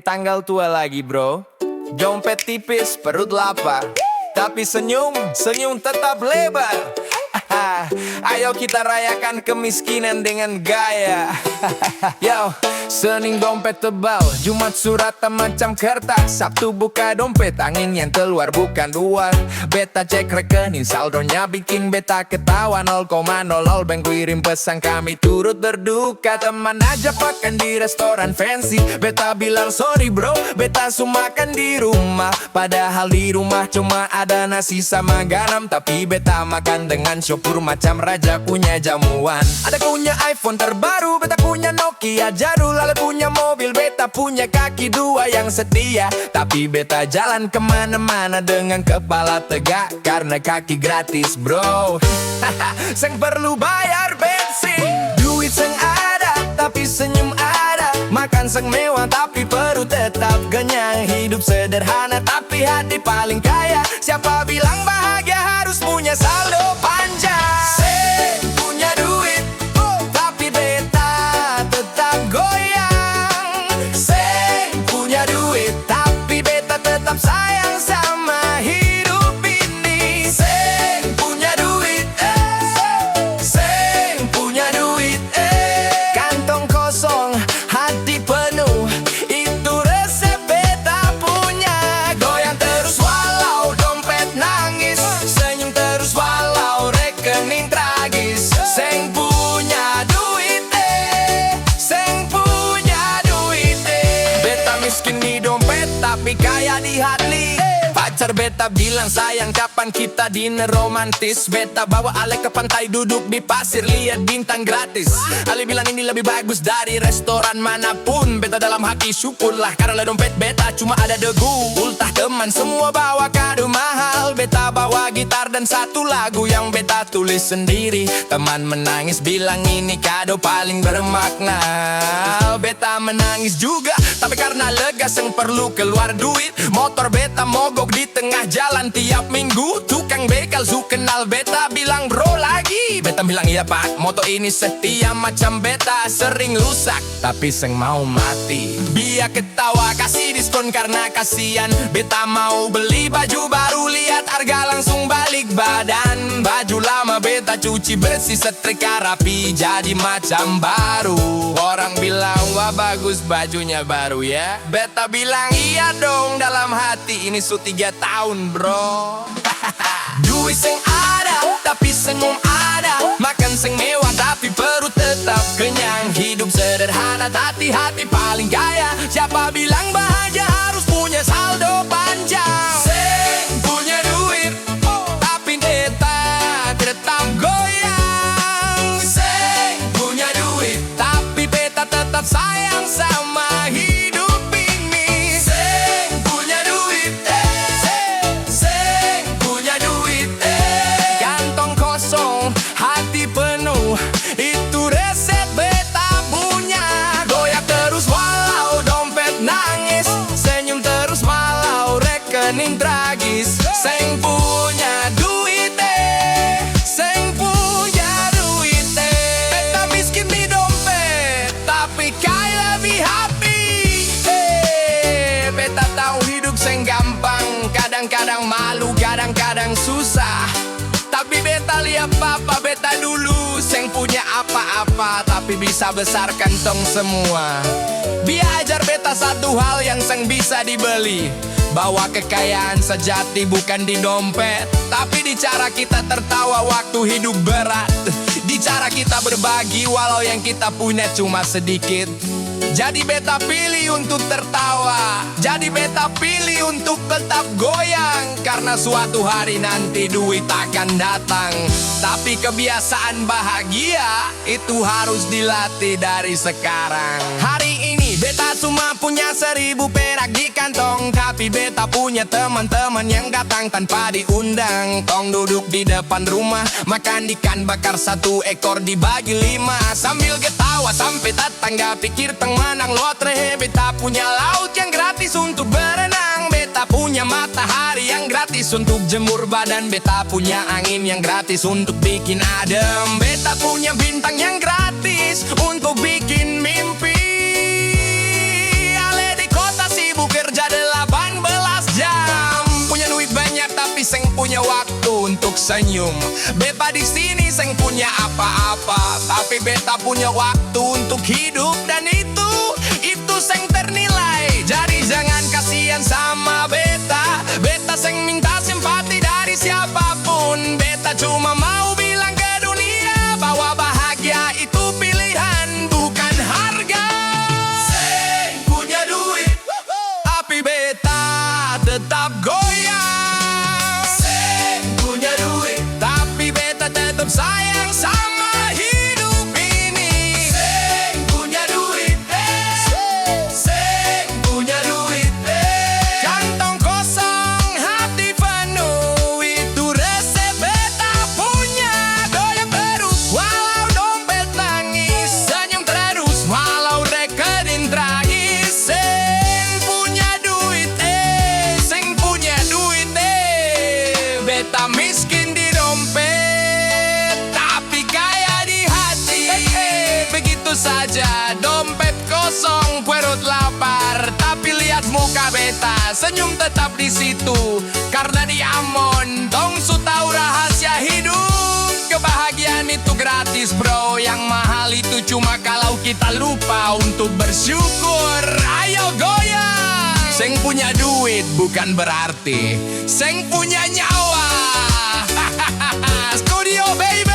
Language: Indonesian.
Tanggal tua lagi bro. Dompet tipis, perut lapar, tapi senyum tetap lebar. Ayo kita rayakan kemiskinan dengan gaya. Yo, Senin dompet tebal, Jumat suratan macam kertas, Sabtu buka dompet, angin yang keluar bukan uang. Beta cek rekening, saldonya bikin beta ketawa 0,00. Bank kirim pesan kami turut berduka. Teman aja makan di restoran fancy, beta bilang sorry bro, beta makan di rumah. Padahal di rumah cuma ada nasi sama garam, tapi beta makan dengan syukur macam raja punya jamuan. Ada punya iPhone terbaru, beta punya Nokia jadul. Lalu punya mobil, beta punya kaki dua yang setia. Tapi beta jalan kemana-mana dengan kepala tegak, karena kaki gratis bro. Seng perlu bayar bensin, duit seng ada, tapi senyum ada. Makan seng mewah, tapi perut tetap kenyang. Hidup sederhana, tapi hati paling kaya. Siapa bilang bahagia harus punya saldo panjang? Seng punya duit, tapi beta tetap goyang. Seng punya duit, tapi beta tetap sayang sama hidup ini. Seng punya duit, seng punya duit, kantong kosong, hati penuh, itu resep beta punya. Goyang terus walau dompet nangis, senyum terus walau rekening tragis. Seng punya duit, seng punya duit, beta miskin di dompet tapi kaya di hati. Pacar beta bilang sayang kapan kita dinner romantis. Beta bawa Ale ke pantai duduk di pasir lihat bintang gratis. Ale bilang ini lebih bagus dari restoran manapun. Beta dalam hati syukurlah karena dompet beta cuma ada debu. Ultah teman semua bawa kado mahal, beta bawa gitar dan satu lagu yang beta tulis sendiri. Teman menangis bilang ini kado paling bermakna. Beta menangis juga, tapi karena lega seng perlu keluar duit. Motor beta mogok di tengah jalan tiap minggu. Tukang bekal su kenal beta bilang bro lagi. Beta bilang iya pak, motor ini setia macam beta sering rusak, tapi seng mau mati. Biar ketawa kasih diskon karena kasihan. Beta mau beli baju baru, lihat harga langsung balik badan. Baju lama beta cuci bersih setrika rapi jadi macam baru. Orang bilang wah bagus bajunya baru ya. Beta bilang iya dong dalam hati, ini su 3 tahun bro. Duit seng ada, tapi senyum ada. Makan seng mewah, tapi perut tetap kenyang. Hidup sederhana, tapi hati paling kaya. Siapa bilang bahagia harus punya saldo panjang? Seng punya duit, tapi beta tetap goyang. Seng punya duit, tapi beta tetap sayang sama hidup ini. Seng punya duit, seng punya duit, kantong kosong, hati penuh, itu resep beta punya. Goyak terus walau dompet nangis, senyum terus walau rekening tragis. Seng punya duit, seng punya duit, beta miskin di dompet tapi kaya lebih happy. Beta tahu hidup seng gampang, kadang-kadang malu, kadang-kadang susah. Tapi beta lihat papa beta dulu, seng punya apa-apa tapi bisa besar kantong semua. Biar ajar beta satu hal yang seng bisa dibeli, bahwa kekayaan sejati bukan di dompet, tapi di cara kita tertawa waktu hidup berat. Di cara kita berbagi walau yang kita punya cuma sedikit. Jadi beta pilih untuk tertawa, jadi beta pilih untuk tetap goyang. Karena suatu hari nanti duit akan datang, tapi kebiasaan bahagia itu harus dilatih dari sekarang. Hari ini beta cuma punya 1000 perak di kantong, tapi beta punya teman-teman yang datang tanpa diundang. Tong duduk di depan rumah, makan ikan bakar 1 ekor dibagi 5. Sambil ketawa sampai tetangga pikir teng menang lotre. Beta punya laut yang gratis untuk berenang, beta punya matahari yang gratis untuk jemur badan, beta punya angin yang gratis untuk bikin adem, beta punya bintang yang gratis untuk bikin mimpi. Ale punya waktu untuk senyum. Beta di sini seng punya apa-apa, tapi beta punya waktu untuk hidup, dan itu seng ternilai. Jadi jangan kasihan sama beta. Beta seng minta simpati dari siapapun. Beta cuma mau bilang ke dunia bahwa bahagia itu pilihan, bukan harga. Seng punya duit, tapi beta tetap goyang. Seng punya duit, tapi beta tetap sayang sama hidup ini. Seng punya duit, seng punya duit, kantong kosong, hati penuh, itu resep beta punya. Goyang terus walau dompet nangis, senyum terus walau rekening tragis. Seng punya duit, seng punya duit, beta miskin di dompet, tapi kaya di hati. Begitu saja, dompet kosong, perut lapar, tapi lihat muka beta, senyum tetap di situ. Karena di Amon, dong su tahu rahasia hidup. Kebahagiaan itu gratis bro, yang mahal itu cuma kalau kita lupa untuk bersyukur. Ayo goyang! Seng punya duit bukan berarti seng punya nyawa. Studio baby.